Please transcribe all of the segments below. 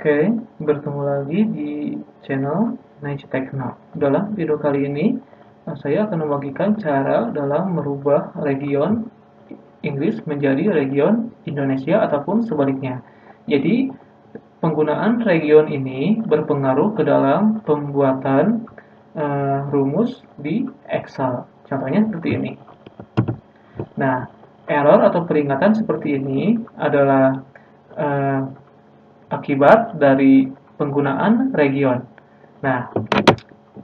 Oke, bertemu lagi di channel Nice Techno. Dalam video kali ini, saya akan membagikan cara dalam merubah region Inggris menjadi region Indonesia ataupun sebaliknya. Jadi, penggunaan region ini berpengaruh ke dalam pembuatan rumus di Excel. Contohnya seperti ini. Nah, error atau peringatan seperti ini adalah uh, akibat dari penggunaan region. Nah,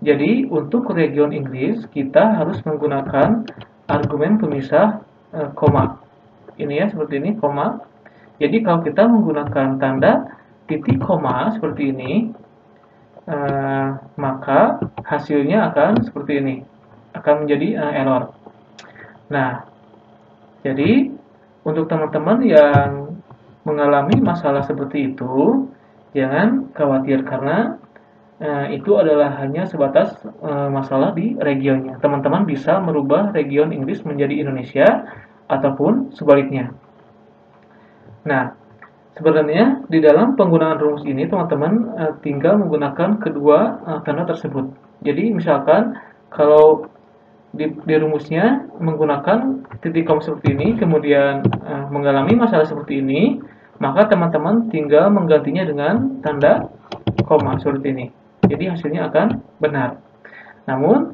jadi untuk region Inggris kita harus menggunakan argumen pemisah koma. Ini ya seperti ini koma. Jadi kalau kita menggunakan tanda titik koma seperti ini, maka hasilnya akan seperti ini, akan menjadi error. Nah, jadi untuk teman-teman yang mengalami masalah seperti itu, jangan khawatir karena itu adalah hanya sebatas masalah di regionnya. Teman-teman bisa merubah region Inggris menjadi Indonesia ataupun sebaliknya. Nah, sebenarnya di dalam penggunaan rumus ini teman-teman tinggal menggunakan kedua tanda tersebut. Jadi misalkan kalau di rumusnya menggunakan titik koma seperti ini, kemudian mengalami masalah seperti ini, maka teman-teman tinggal menggantinya dengan tanda koma seperti ini. Jadi hasilnya akan benar. Namun,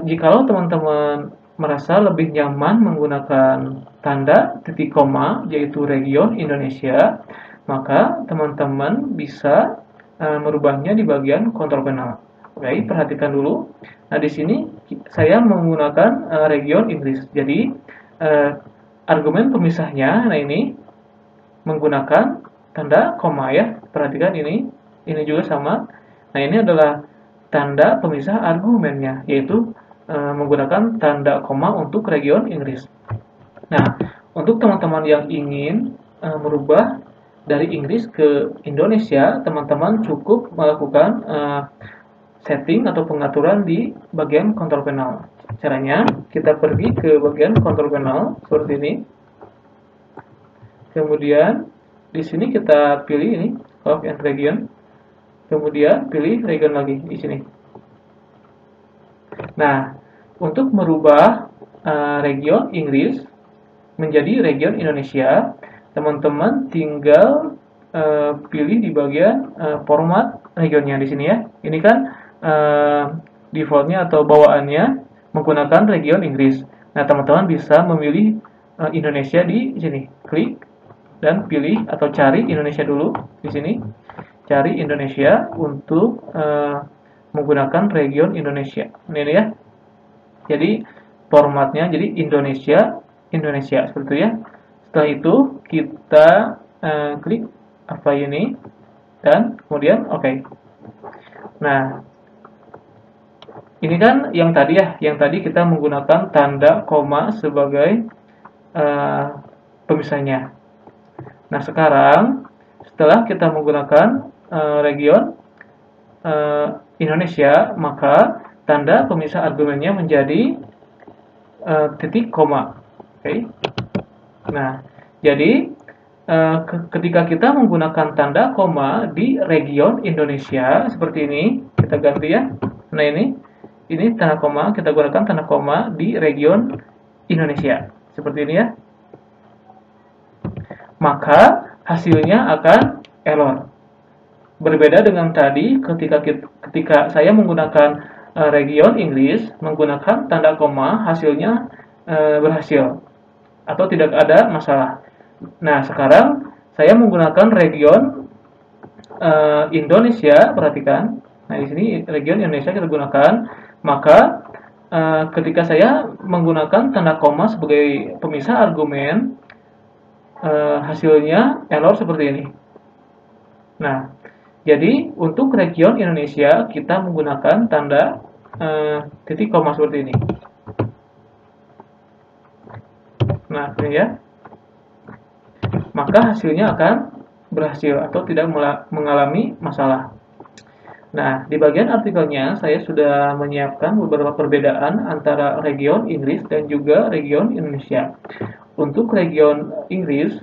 jikalau teman-teman merasa lebih nyaman menggunakan tanda titik koma, yaitu region Indonesia, maka teman-teman bisa merubahnya di bagian kontrol panel. Oke, perhatikan dulu. Nah, di sini saya menggunakan region Inggris. Jadi, argumen pemisahnya, nah ini menggunakan tanda koma ya. Perhatikan ini juga sama. Nah, ini adalah tanda pemisah argumennya, yaitu menggunakan tanda koma untuk region Inggris. Nah, untuk teman-teman yang ingin merubah dari Inggris ke Indonesia, teman-teman cukup melakukan setting atau pengaturan di bagian control panel. Caranya, kita pergi ke bagian control panel seperti ini. Kemudian di sini kita pilih ini of and region. Kemudian pilih region lagi di sini. Nah, untuk merubah region Inggris menjadi region Indonesia, teman-teman tinggal pilih di bagian format regionnya di sini ya. Ini kan defaultnya atau bawaannya menggunakan region Inggris. Nah, teman-teman bisa memilih Indonesia di sini. Klik dan pilih atau cari Indonesia dulu di sini. Cari Indonesia untuk menggunakan region Indonesia. Ini ya. Jadi formatnya jadi Indonesia seperti itu ya. Setelah itu kita klik apply ini dan kemudian oke. Nah, ini kan yang tadi ya, yang tadi kita menggunakan tanda koma sebagai pemisahnya. Nah, sekarang setelah kita menggunakan region Indonesia, maka tanda pemisah argumennya menjadi titik koma. Oke. Nah, jadi ketika kita menggunakan tanda koma di region Indonesia seperti ini, kita ganti ya. Nah, ini tanda koma, kita gunakan tanda koma di region Indonesia seperti ini ya. Maka hasilnya akan error. Berbeda dengan tadi ketika saya menggunakan region Inggris menggunakan tanda koma, hasilnya berhasil atau tidak ada masalah. Nah, sekarang saya menggunakan region Indonesia, perhatikan. Nah, di sini region Indonesia kita gunakan, maka ketika saya menggunakan tanda koma sebagai pemisah argumen, hasilnya error seperti ini. Nah, jadi untuk region Indonesia kita menggunakan tanda titik koma seperti ini. Nah, ini ya. Maka hasilnya akan berhasil atau tidak mengalami masalah. Nah, di bagian artikelnya saya sudah menyiapkan beberapa perbedaan antara region Inggris dan juga region Indonesia. Untuk region Inggris,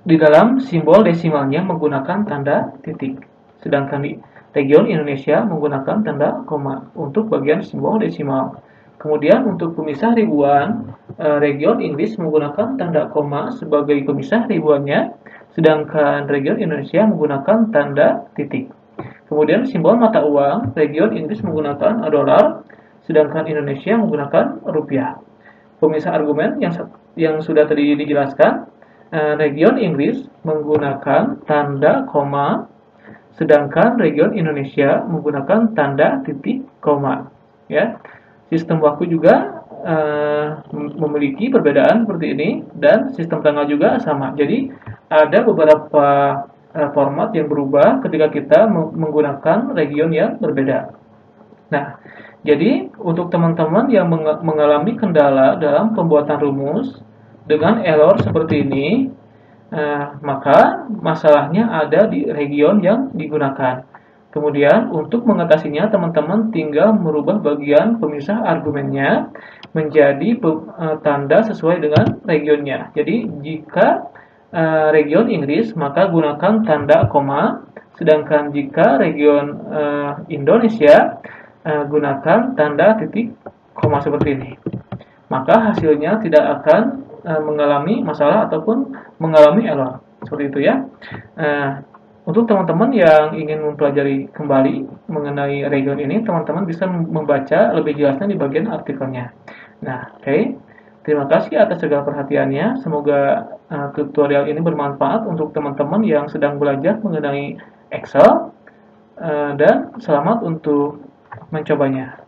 di dalam simbol desimalnya menggunakan tanda titik. Sedangkan di region Indonesia menggunakan tanda koma untuk bagian simbol desimal. Kemudian untuk pemisah ribuan, region Inggris menggunakan tanda koma sebagai pemisah ribuannya, sedangkan region Indonesia menggunakan tanda titik. Kemudian simbol mata uang, region Inggris menggunakan dolar, sedangkan Indonesia menggunakan rupiah. Pemisah argumen yang sudah tadi dijelaskan, region Inggris menggunakan tanda koma, sedangkan region Indonesia menggunakan tanda titik koma. Ya, sistem waktu juga memiliki perbedaan seperti ini, dan sistem tanggal juga sama. Jadi ada beberapa format yang berubah ketika kita menggunakan region yang berbeda. Nah, jadi untuk teman-teman yang mengalami kendala dalam pembuatan rumus dengan error seperti ini, maka masalahnya ada di region yang digunakan. Kemudian untuk mengatasinya, teman-teman tinggal merubah bagian pemisah argumennya menjadi tanda sesuai dengan regionnya. Jadi jika region Inggris, maka gunakan tanda koma, sedangkan jika region Indonesia, gunakan tanda titik koma seperti ini. Maka hasilnya tidak akan mengalami masalah ataupun mengalami error. Seperti itu ya. Untuk teman-teman yang ingin mempelajari kembali mengenai region ini, teman-teman bisa membaca lebih jelasnya di bagian artikelnya. Nah, oke. Terima kasih atas segala perhatiannya. Semoga tutorial ini bermanfaat untuk teman-teman yang sedang belajar mengenai Excel, dan selamat untuk mencobanya.